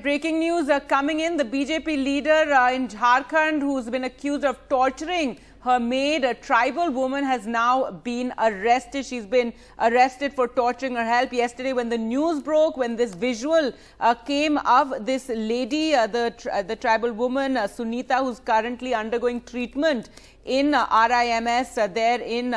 Breaking news coming in. The BJP leader in Jharkhand, who's been accused of torturing her maid, a tribal woman, has now been arrested. She's been arrested for torturing her help. Yesterday, when the news broke, when this visual came of this lady, the tribal woman, Sunita, who's currently undergoing treatment in RIMS there in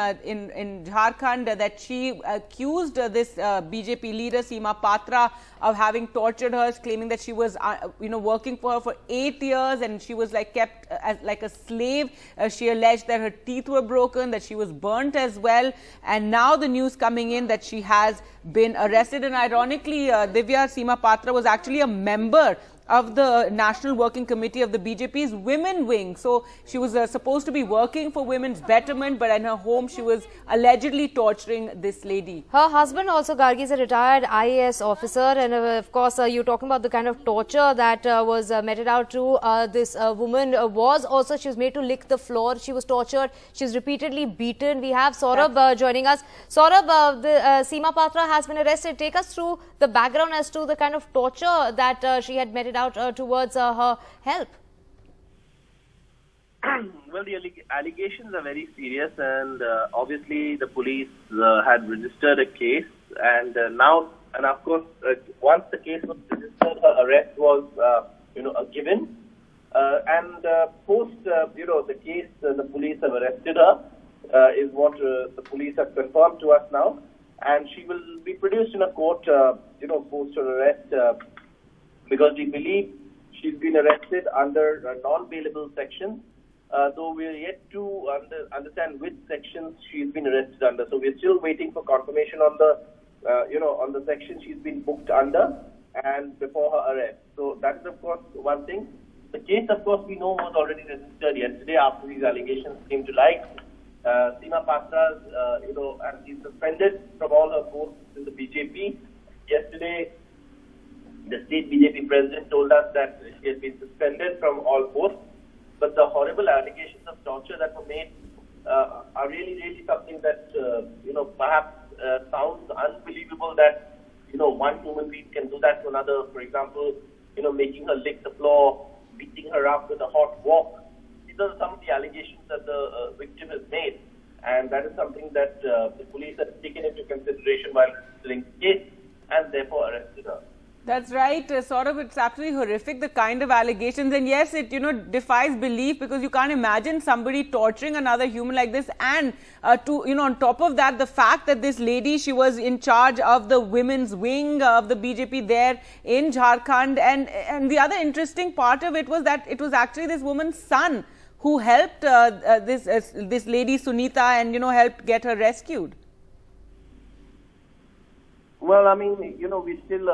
Jharkhand, that she accused this BJP leader Seema Patra of having tortured her, claiming that she was working for her for 8 years and she was kept as like a slave. She alleged that her teeth were broken, that she was burnt as well, and now the news coming in that she has been arrested. And ironically, Divya, Seema Patra was actually a member of the National Working Committee of the BJP's Women Wing. So she was supposed to be working for women's betterment, but in her home she was allegedly torturing this lady. Her husband also, Gargi, is a retired IAS officer, and of course you're talking about the kind of torture that was meted out to this woman. She was made to lick the floor, she was tortured, she was repeatedly beaten. We have Saurabh joining us. Saurabh, Seema Patra has been arrested. Take us through the background as to the kind of torture that she had meted out towards her help. Well, the allegations are very serious, and obviously the police had registered a case, and of course, once the case was registered, her arrest was, a given. Post, the case, the police have arrested her, is what the police have confirmed to us now, and she will be produced in a court, post her arrest, because we believe she's been arrested under a non-bailable section, though we are yet to understand which sections she's been arrested under. So we're still waiting for confirmation on the, on the section she's been booked under and before her arrest. So that is, of course, one thing. The case, of course, we know was already registered yesterday after these allegations came to light. Seema Patra, and she's suspended from all her posts in the BJP. Yesterday, the state BJP president told us that she has been suspended from all posts, but the horrible allegations of torture that were made are really something that, perhaps sounds unbelievable that, one human being can do that to another. For example, making her lick the floor, beating her up with a hot wok. These are some of the allegations that the victim has made, and that is something that the police have taken into consideration while registering the case and therefore arrested her. That's right, it's absolutely horrific, the kind of allegations, and yes, it defies belief, because you can't imagine somebody torturing another human like this. And on top of that, the fact that this lady, she was in charge of the women's wing of the BJP there in Jharkhand, and the other interesting part of it was that it was actually this woman's son who helped this lady Sunita and helped get her rescued. Well, I mean, we're still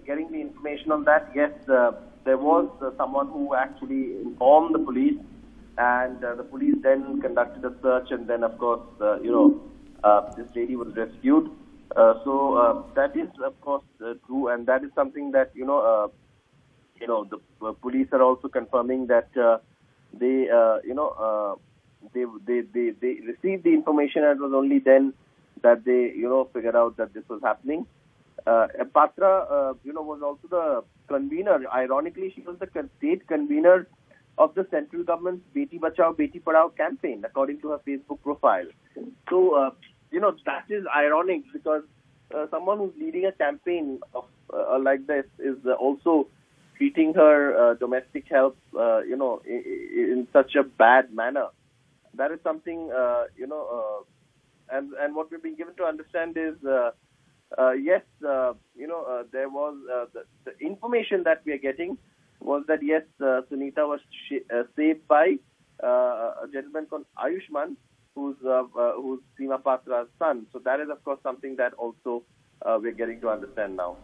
getting the information on that. Yes, there was someone who actually informed the police, and the police then conducted a search, and then, of course, this lady was rescued. So that is, of course, true, and that is something that, the police are also confirming that they received the information, and it was only then that they, figured out that this was happening. Patra, was also the convener. Ironically, she was the state convener of the central government's Beti Bachao, Beti Padhao campaign, according to her Facebook profile. So, that is ironic, because someone who's leading a campaign of like this is also treating her domestic help, in such a bad manner. That is something, and what we've been given to understand is, yes, there was the information that we are getting was that, yes, Sunita was saved by a gentleman called Ayushman, who's Seema Patra's son. So that is, of course, something that also we're getting to understand now.